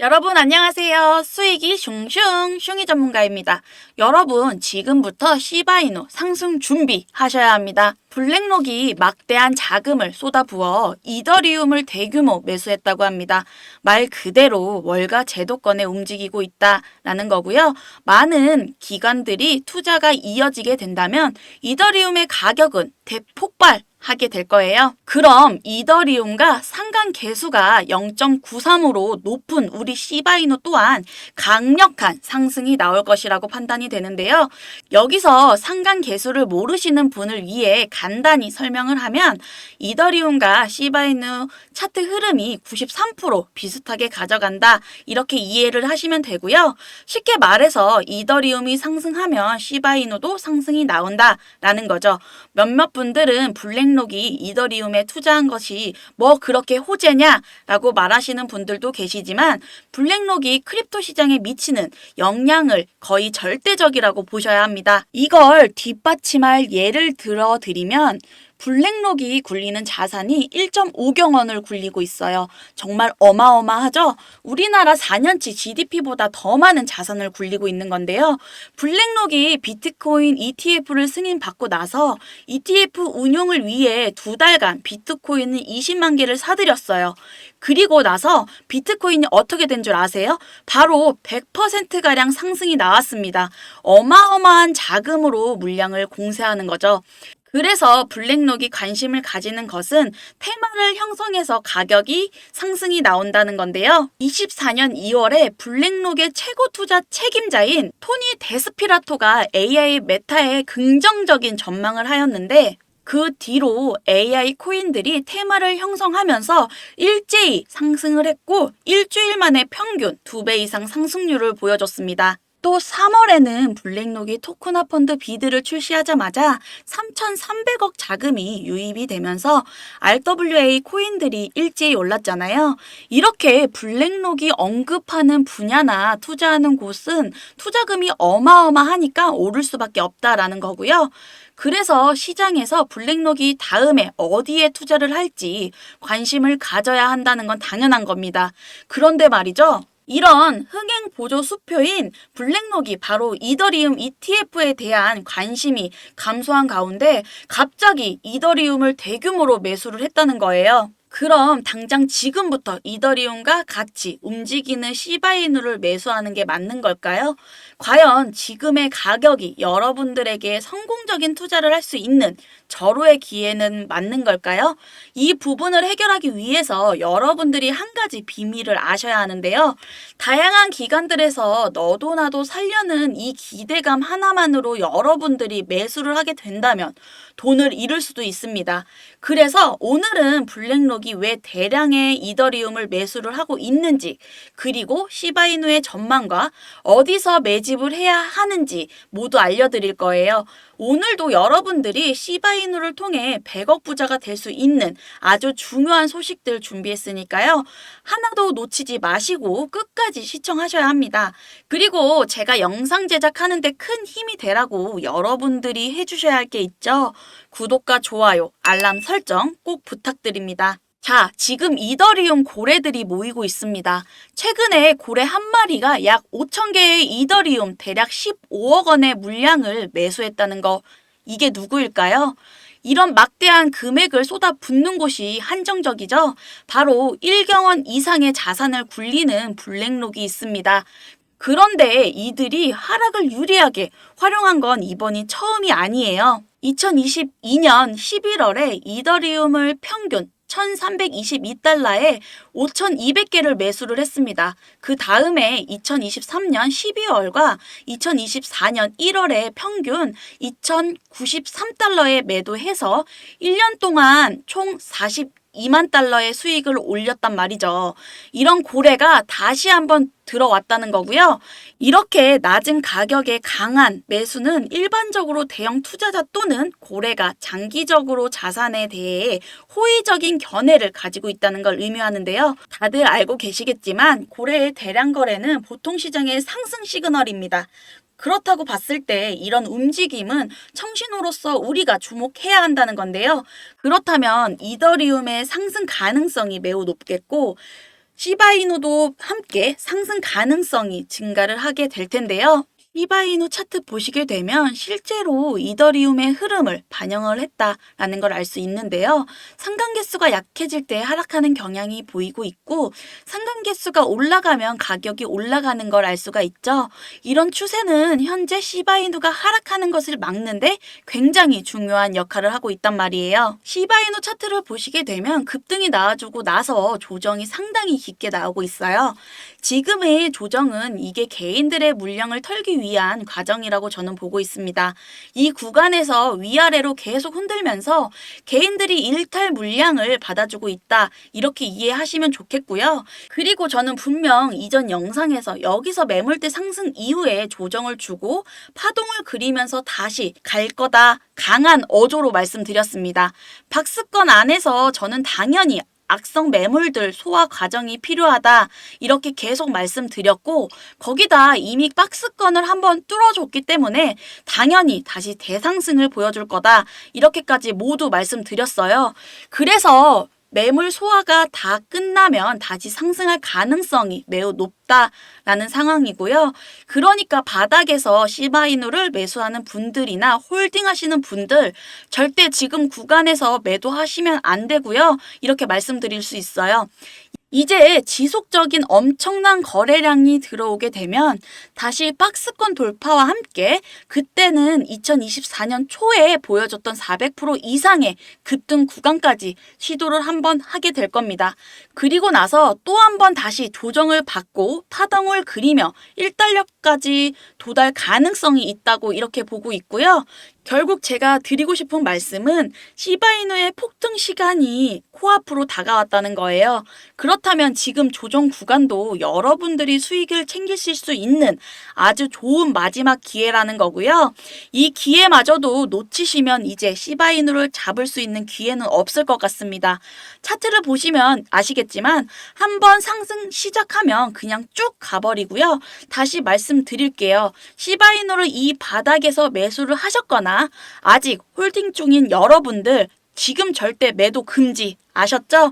여러분 안녕하세요. 수익이 슝슝 슝이 전문가입니다. 여러분 지금부터 시바이누 상승 준비하셔야 합니다. 블랙록이 막대한 자금을 쏟아부어 이더리움을 대규모 매수했다고 합니다. 말 그대로 월가 제도권에 움직이고 있다라는 거고요. 많은 기관들이 투자가 이어지게 된다면 이더리움의 가격은 대폭발 하게 될 거예요. 그럼 이더리움과 상관 계수가 0.93으로 높은 우리 시바이누 또한 강력한 상승이 나올 것이라고 판단이 되는데요. 여기서 상관 계수를 모르시는 분을 위해 간단히 설명을 하면 이더리움과 시바이누 차트 흐름이 93% 비슷하게 가져간다. 이렇게 이해를 하시면 되고요. 쉽게 말해서 이더리움이 상승하면 시바이누도 상승이 나온다라는 거죠. 몇몇 분들은 블랙록이 이더리움에 투자한 것이 뭐 그렇게 호재냐라고 말하시는 분들도 계시지만 블랙록이 크립토 시장에 미치는 영향을 거의 절대적이라고 보셔야 합니다. 이걸 뒷받침할 예를 들어드리면 블랙록이 굴리는 자산이 1.5경 원을 굴리고 있어요. 정말 어마어마하죠? 우리나라 4년치 GDP보다 더 많은 자산을 굴리고 있는 건데요. 블랙록이 비트코인 ETF를 승인받고 나서 ETF 운용을 위해 2달간 비트코인을 20만 개를 사들였어요. 그리고 나서 비트코인이 어떻게 된 줄 아세요? 바로 100%가량 상승이 나왔습니다. 어마어마한 자금으로 물량을 공세하는 거죠. 그래서 블랙록이 관심을 가지는 것은 테마를 형성해서 가격이 상승이 나온다는 건데요. 24년 2월에 블랙록의 최고 투자 책임자인 토니 데스피라토가 AI 메타에 긍정적인 전망을 하였는데 그 뒤로 AI 코인들이 테마를 형성하면서 일제히 상승을 했고 일주일 만에 평균 2배 이상 상승률을 보여줬습니다. 또 3월에는 블랙록이 토크나 펀드 비드를 출시하자마자 3,300억 자금이 유입이 되면서 RWA 코인들이 일제히 올랐잖아요. 이렇게 블랙록이 언급하는 분야나 투자하는 곳은 투자금이 어마어마하니까 오를 수밖에 없다라는 거고요. 그래서 시장에서 블랙록이 다음에 어디에 투자를 할지 관심을 가져야 한다는 건 당연한 겁니다. 그런데 말이죠. 이런 흥행 보조 수표인 블랙록이 바로 이더리움 ETF에 대한 관심이 감소한 가운데 갑자기 이더리움을 대규모로 매수를 했다는 거예요. 그럼 당장 지금부터 이더리움과 같이 움직이는 시바이누를 매수하는 게 맞는 걸까요? 과연 지금의 가격이 여러분들에게 성공적인 투자를 할 수 있는 절호의 기회는 맞는 걸까요? 이 부분을 해결하기 위해서 여러분들이 한 가지 비밀을 아셔야 하는데요. 다양한 기관들에서 너도 나도 살려는 이 기대감 하나만으로 여러분들이 매수를 하게 된다면 돈을 잃을 수도 있습니다. 그래서 오늘은 블랙록이 왜 대량의 이더리움을 매수를 하고 있는지, 그리고 시바이누의 전망과 어디서 매집을 해야 하는지 모두 알려드릴 거예요. 오늘도 여러분들이 시바이누를 통해 100억 부자가 될 수 있는 아주 중요한 소식들 준비했으니까요. 하나도 놓치지 마시고 끝까지 시청하셔야 합니다. 그리고 제가 영상 제작하는데 큰 힘이 되라고 여러분들이 해주셔야 할 게 있죠. 구독과 좋아요, 알람 설정 꼭 부탁드립니다. 자, 지금 이더리움 고래들이 모이고 있습니다. 최근에 고래 한 마리가 약 5천 개의 이더리움 대략 15억 원의 물량을 매수했다는 거, 이게 누구일까요? 이런 막대한 금액을 쏟아붓는 곳이 한정적이죠. 바로 1경원 이상의 자산을 굴리는 블랙록이 있습니다. 그런데 이들이 하락을 유리하게 활용한 건 이번이 처음이 아니에요. 2022년 11월에 이더리움을 평균 1322달러에 5200개를 매수를 했습니다. 그 다음에 2023년 12월과 2024년 1월에 평균 2093달러에 매도해서 1년 동안 총 42만 달러의 수익을 올렸단 말이죠. 이런 고래가 다시 한번 들어왔다는 거고요. 이렇게 낮은 가격에 강한 매수는 일반적으로 대형 투자자 또는 고래가 장기적으로 자산에 대해 호의적인 견해를 가지고 있다는 걸 의미하는데요. 다들 알고 계시겠지만 고래의 대량 거래는 보통 시장의 상승 시그널입니다. 그렇다고 봤을 때 이런 움직임은 청신호로서 우리가 주목해야 한다는 건데요. 그렇다면 이더리움의 상승 가능성이 매우 높겠고 시바이누도 함께 상승 가능성이 증가를 하게 될 텐데요. 시바이누 차트 보시게 되면 실제로 이더리움의 흐름을 반영을 했다라는 걸 알 수 있는데요. 상단 개수가 약해질 때 하락하는 경향이 보이고 있고 상단 개수가 올라가면 가격이 올라가는 걸 알 수가 있죠. 이런 추세는 현재 시바이누가 하락하는 것을 막는데 굉장히 중요한 역할을 하고 있단 말이에요. 시바이누 차트를 보시게 되면 급등이 나와주고 나서 조정이 상당히 깊게 나오고 있어요. 지금의 조정은 이게 개인들의 물량을 털기 위한 과정이라고 저는 보고 있습니다. 이 구간에서 위아래로 계속 흔들면서 개인들이 일탈 물량을 받아주고 있다. 이렇게 이해하시면 좋겠고요. 그리고 저는 분명 이전 영상에서 여기서 매물대 상승 이후에 조정을 주고 파동을 그리면서 다시 갈 거다. 강한 어조로 말씀드렸습니다. 박스권 안에서 저는 당연히 악성 매물들 소화 과정이 필요하다. 이렇게 계속 말씀드렸고 거기다 이미 박스권을 한번 뚫어줬기 때문에 당연히 다시 대상승을 보여줄 거다. 이렇게까지 모두 말씀드렸어요. 그래서 매물 소화가 다 끝나면 다시 상승할 가능성이 매우 높다라는 상황이고요. 그러니까 바닥에서 시바이누를 매수하는 분들이나 홀딩하시는 분들 절대 지금 구간에서 매도하시면 안 되고요. 이렇게 말씀드릴 수 있어요. 이제 지속적인 엄청난 거래량이 들어오게 되면 다시 박스권 돌파와 함께 그때는 2024년 초에 보여줬던 400% 이상의 급등 구간까지 시도를 한번 하게 될 겁니다. 그리고 나서 또 한 번 다시 조정을 받고 파동을 그리며 1달러까지 도달 가능성이 있다고 이렇게 보고 있고요. 결국 제가 드리고 싶은 말씀은 시바이누의 폭등 시간이 코앞으로 다가왔다는 거예요. 그렇다면 지금 조정 구간도 여러분들이 수익을 챙기실 수 있는 아주 좋은 마지막 기회라는 거고요. 이 기회마저도 놓치시면 이제 시바이누를 잡을 수 있는 기회는 없을 것 같습니다. 차트를 보시면 아시겠지만 한번 상승 시작하면 그냥 쭉 가버리고요. 다시 말씀드릴게요. 시바이누를 이 바닥에서 매수를 하셨거나 아직 홀딩 중인 여러분들 지금 절대 매도 금지 아셨죠?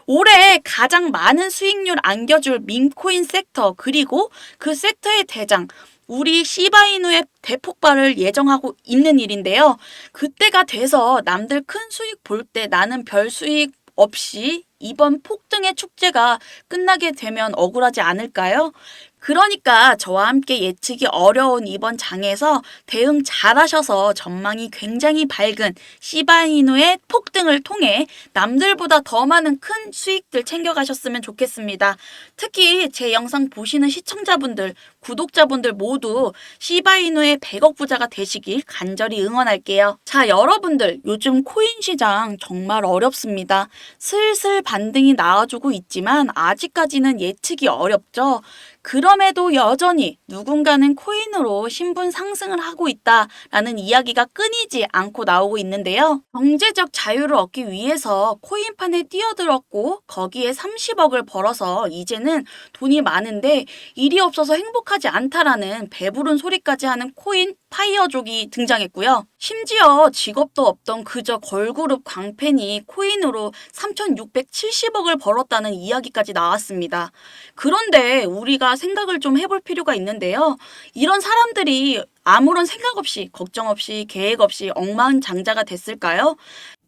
올해 가장 많은 수익률 안겨줄 민코인 섹터 그리고 그 섹터의 대장 우리 시바이누의 대폭발을 예정하고 있는 일인데요. 그때가 돼서 남들 큰 수익 볼 때 나는 별 수익 없이 이번 폭등의 축제가 끝나게 되면 억울하지 않을까요? 그러니까 저와 함께 예측이 어려운 이번 장에서 대응 잘하셔서 전망이 굉장히 밝은 시바이누의 폭등을 통해 남들보다 더 많은 큰 수익들 챙겨가셨으면 좋겠습니다. 특히 제 영상 보시는 시청자분들, 구독자분들 모두 시바이누의 100억 부자가 되시길 간절히 응원할게요. 자, 여러분들 요즘 코인 시장 정말 어렵습니다. 슬슬 반등이 나와주고 있지만 아직까지는 예측이 어렵죠. 그럼에도 여전히 누군가는 코인으로 신분 상승을 하고 있다라는 이야기가 끊이지 않고 나오고 있는데요. 경제적 자유를 얻기 위해서 코인판에 뛰어들었고 거기에 30억을 벌어서 이제는 돈이 많은데 일이 없어서 행복하지 않다라는 배부른 소리까지 하는 코인 파이어족이 등장했고요. 심지어 직업도 없던 그저 걸그룹 광팬이 코인으로 3,670억을 벌었다는 이야기까지 나왔습니다. 그런데 우리가 생각을 좀 해볼 필요가 있는데요. 이런 사람들이 아무런 생각 없이, 걱정 없이, 계획 없이 억만장자가 됐을까요?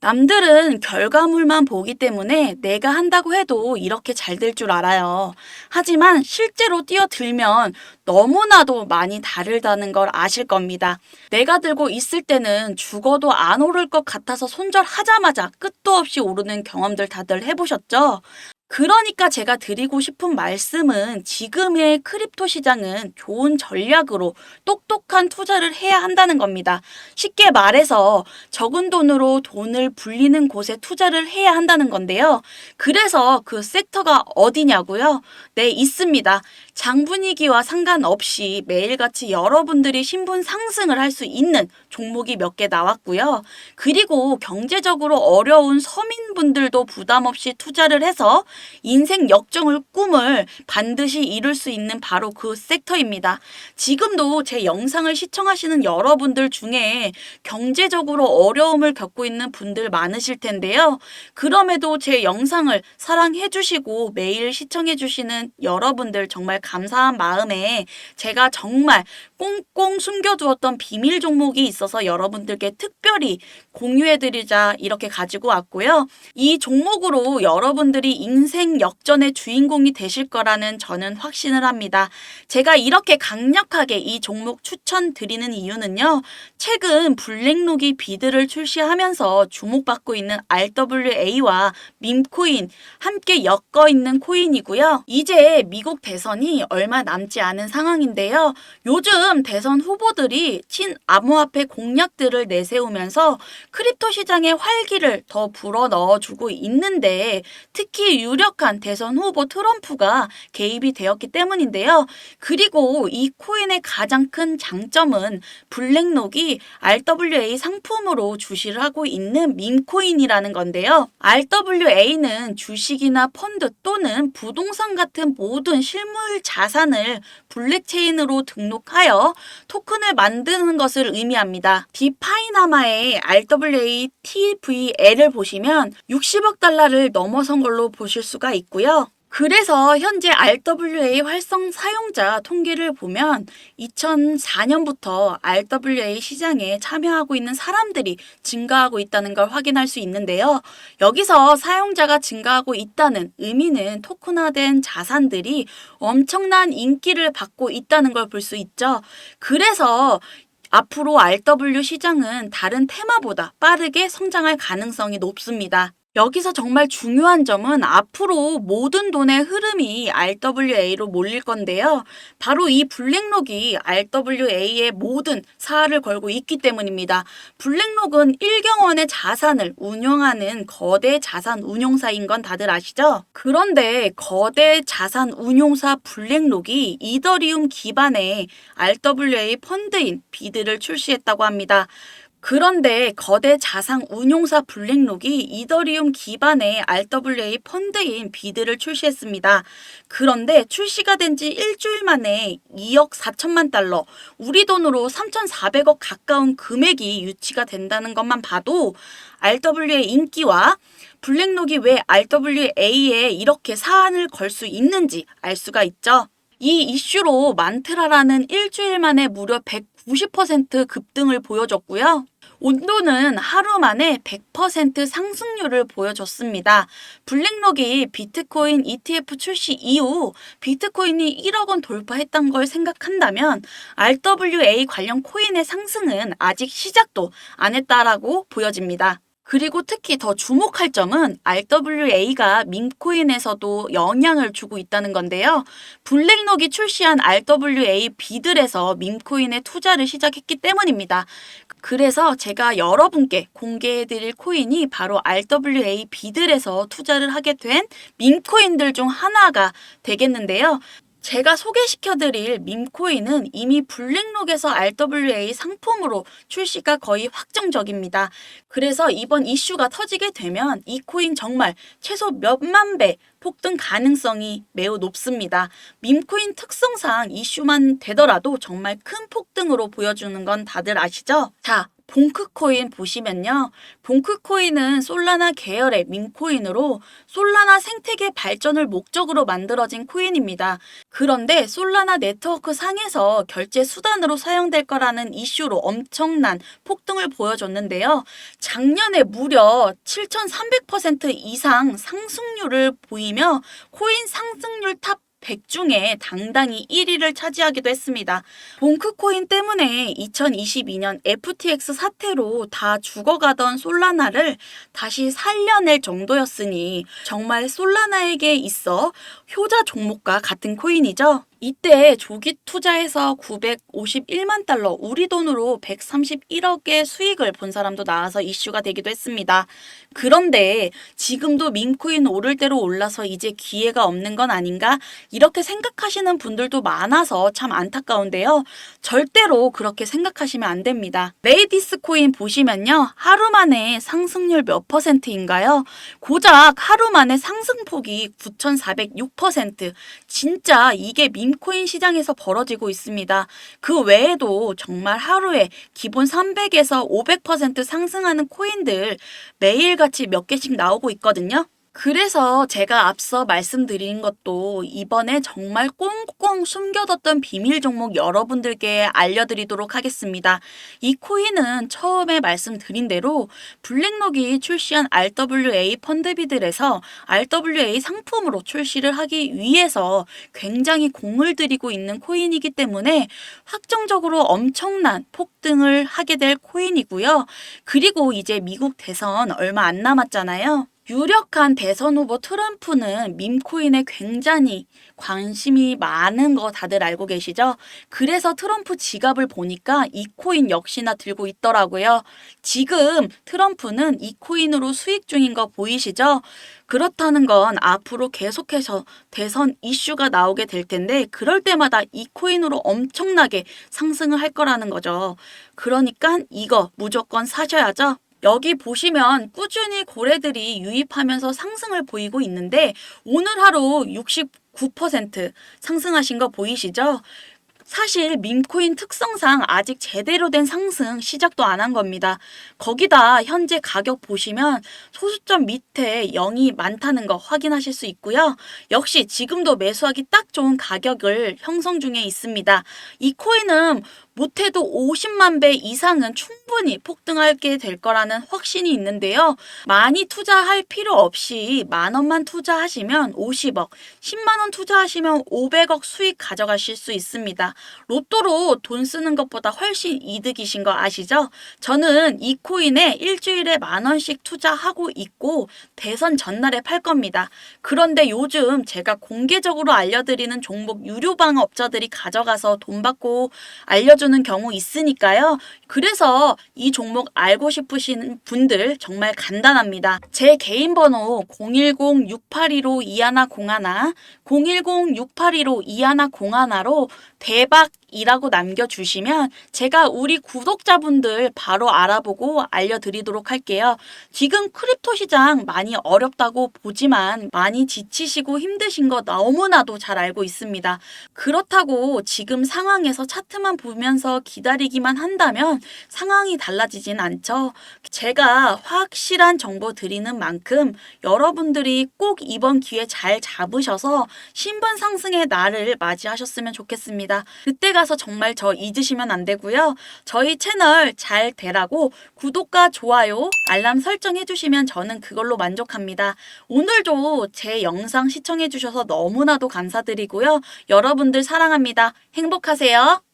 남들은 결과물만 보기 때문에 내가 한다고 해도 이렇게 잘 될 줄 알아요. 하지만 실제로 뛰어들면 너무나도 많이 다르다는 걸 아실 겁니다. 내가 들고 있을 때는 죽어도 안 오를 것 같아서 손절하자마자 끝도 없이 오르는 경험들 다들 해보셨죠? 그러니까 제가 드리고 싶은 말씀은 지금의 크립토 시장은 좋은 전략으로 똑똑한 투자를 해야 한다는 겁니다. 쉽게 말해서 적은 돈으로 돈을 불리는 곳에 투자를 해야 한다는 건데요. 그래서 그 섹터가 어디냐고요? 네, 있습니다. 장 분위기와 상관없이 매일같이 여러분들이 신분 상승을 할 수 있는 종목이 몇 개 나왔고요. 그리고 경제적으로 어려운 서민분들도 부담 없이 투자를 해서 인생 역정을 꿈을 반드시 이룰 수 있는 바로 그 섹터입니다. 지금도 제 영상을 시청하시는 여러분들 중에 경제적으로 어려움을 겪고 있는 분들 많으실 텐데요. 그럼에도 제 영상을 사랑해 주시고 매일 시청해 주시는 여러분들 정말 감사한 마음에 제가 정말 꽁꽁 숨겨두었던 비밀 종목이 있어서 여러분들께 특별히 공유해드리자 이렇게 가지고 왔고요. 이 종목으로 여러분들이 인생 역전의 주인공이 되실 거라는 저는 확신을 합니다. 제가 이렇게 강력하게 이 종목 추천드리는 이유는요. 최근 블랙록이 비드를 출시하면서 주목받고 있는 RWA와 밈코인 함께 엮어 있는 코인이고요. 이제 미국 대선이 얼마 남지 않은 상황인데요. 요즘 대선 후보들이 친암호화폐 공약들을 내세우면서 크립토 시장의 활기를 더 불어넣어주고 있는데 특히 유력한 대선 후보 트럼프가 개입이 되었기 때문인데요. 그리고 이 코인의 가장 큰 장점은 블랙록이 RWA 상품으로 주시를 하고 있는 밈코인이라는 건데요. RWA는 주식이나 펀드 또는 부동산 같은 모든 실물 자산을 블랙체인으로 등록하여 토큰을 만드는 것을 의미합니다. 디파이나마의 RWA TVL을 보시면 60억 달러를 넘어선 걸로 보실 수가 있고요. 그래서 현재 RWA 활성 사용자 통계를 보면 2004년부터 RWA 시장에 참여하고 있는 사람들이 증가하고 있다는 걸 확인할 수 있는데요. 여기서 사용자가 증가하고 있다는 의미는 토큰화된 자산들이 엄청난 인기를 받고 있다는 걸 볼 수 있죠. 그래서 앞으로 RW 시장은 다른 테마보다 빠르게 성장할 가능성이 높습니다. 여기서 정말 중요한 점은 앞으로 모든 돈의 흐름이 RWA로 몰릴 건데요. 바로 이 블랙록이 RWA의 모든 사활을 걸고 있기 때문입니다. 블랙록은 1경원의 자산을 운영하는 거대 자산 운용사인 건 다들 아시죠? 그런데 거대 자산 운용사 블랙록이 이더리움 기반의 RWA 펀드인 비드를 출시했다고 합니다. 그런데 거대 자산 운용사 블랙록이 이더리움 기반의 RWA 펀드인 비드를 출시했습니다. 그런데 출시가 된 지 일주일 만에 2억 4천만 달러, 우리 돈으로 3,400억 가까운 금액이 유치가 된다는 것만 봐도 RWA 인기와 블랙록이 왜 RWA에 이렇게 사안을 걸 수 있는지 알 수가 있죠. 이 이슈로 만트라라는 일주일 만에 무려 190% 급등을 보여줬고요. 온도는 하루 만에 100% 상승률을 보여줬습니다. 블랙록이 비트코인 ETF 출시 이후 비트코인이 1억 원 돌파했던 걸 생각한다면 RWA 관련 코인의 상승은 아직 시작도 안 했다라고 보여집니다. 그리고 특히 더 주목할 점은 RWA가 밈코인에서도 영향을 주고 있다는 건데요. 블랙록이 출시한 RWA 비들에서 밈코인에 투자를 시작했기 때문입니다. 그래서 제가 여러분께 공개해드릴 코인이 바로 RWA 비들에서 투자를 하게 된 밈코인들 중 하나가 되겠는데요. 제가 소개시켜드릴 밈코인은 이미 블랙록에서 RWA 상품으로 출시가 거의 확정적입니다. 그래서 이번 이슈가 터지게 되면 이 코인 정말 최소 몇만 배 폭등 가능성이 매우 높습니다. 밈코인 특성상 이슈만 되더라도 정말 큰 폭등으로 보여주는 건 다들 아시죠? 자, 봉크코인 보시면요. 봉크코인은 솔라나 계열의 밈코인으로 솔라나 생태계 발전을 목적으로 만들어진 코인입니다. 그런데 솔라나 네트워크 상에서 결제 수단으로 사용될 거라는 이슈로 엄청난 폭등을 보여줬는데요. 작년에 무려 7,300% 이상 상승률을 보이며 코인 상승률 탑 100 중에 당당히 1위를 차지하기도 했습니다. 봉크코인 때문에 2022년 FTX 사태로 다 죽어가던 솔라나를 다시 살려낼 정도였으니 정말 솔라나에게 있어 효자 종목과 같은 코인이죠. 이때 조기 투자해서 951만 달러, 우리 돈으로 131억의 수익을 본 사람도 나와서 이슈가 되기도 했습니다. 그런데 지금도 민코인 오를 대로 올라서 이제 기회가 없는 건 아닌가? 이렇게 생각하시는 분들도 많아서 참 안타까운데요. 절대로 그렇게 생각하시면 안 됩니다. 레이디스 코인 보시면요. 하루 만에 상승률 몇 %인가요? 고작 하루 만에 상승폭이 9,406%. 진짜 이게 민코인 시장에서 벌어지고 있습니다. 그 외에도 정말 하루에 기본 300에서 500% 상승하는 코인들 매일같이 몇 개씩 나오고 있거든요. 그래서 제가 앞서 말씀드린 것도 이번에 정말 꽁꽁 숨겨뒀던 비밀 종목 여러분들께 알려드리도록 하겠습니다. 이 코인은 처음에 말씀드린 대로 블랙록이 출시한 RWA 펀드비들에서 RWA 상품으로 출시를 하기 위해서 굉장히 공을 들이고 있는 코인이기 때문에 확정적으로 엄청난 폭등을 하게 될 코인이고요. 그리고 이제 미국 대선 얼마 안 남았잖아요. 유력한 대선 후보 트럼프는 밈코인에 굉장히 관심이 많은 거 다들 알고 계시죠? 그래서 트럼프 지갑을 보니까 이 코인 역시나 들고 있더라고요. 지금 트럼프는 이 코인으로 수익 중인 거 보이시죠? 그렇다는 건 앞으로 계속해서 대선 이슈가 나오게 될 텐데 그럴 때마다 이 코인으로 엄청나게 상승을 할 거라는 거죠. 그러니까 이거 무조건 사셔야죠. 여기 보시면 꾸준히 고래들이 유입하면서 상승을 보이고 있는데 오늘 하루 69% 상승하신 거 보이시죠? 사실 밈코인 특성상 아직 제대로 된 상승 시작도 안 한 겁니다. 거기다 현재 가격 보시면 소수점 밑에 0이 많다는 거 확인하실 수 있고요. 역시 지금도 매수하기 딱 좋은 가격을 형성 중에 있습니다. 이 코인은 못해도 50만 배 이상은 충분히 폭등하게 될 거라는 확신이 있는데요. 많이 투자할 필요 없이 만 원만 투자하시면 50억, 10만 원 투자하시면 500억 수익 가져가실 수 있습니다. 로또로 돈 쓰는 것보다 훨씬 이득이신 거 아시죠? 저는 이 코인에 일주일에 만 원씩 투자하고 있고 대선 전날에 팔 겁니다. 그런데 요즘 제가 공개적으로 알려드리는 종목 유료방 업자들이 가져가서 돈 받고 알려주는 경우 있으니까요. 그래서 이 종목 알고 싶으신 분들 정말 간단합니다. 제 개인 번호 010-6815-2101, 010-6815-2101로 대박이라고 남겨주시면 제가 우리 구독자분들 바로 알아보고 알려드리도록 할게요. 지금 크립토 시장 많이 어렵다고 보지만 많이 지치시고 힘드신 거 너무나도 잘 알고 있습니다. 그렇다고 지금 상황에서 차트만 보면서 기다리기만 한다면 상황이 달라지진 않죠. 제가 확실한 정보 드리는 만큼 여러분들이 꼭 이번 기회 잘 잡으셔서 신분 상승의 날을 맞이하셨으면 좋겠습니다. 그때 가서 정말 저 잊으시면 안 되고요. 저희 채널 잘 되라고 구독과 좋아요, 알람 설정해 주시면 저는 그걸로 만족합니다. 오늘도 제 영상 시청해 주셔서 너무나도 감사드리고요. 여러분들 사랑합니다. 행복하세요.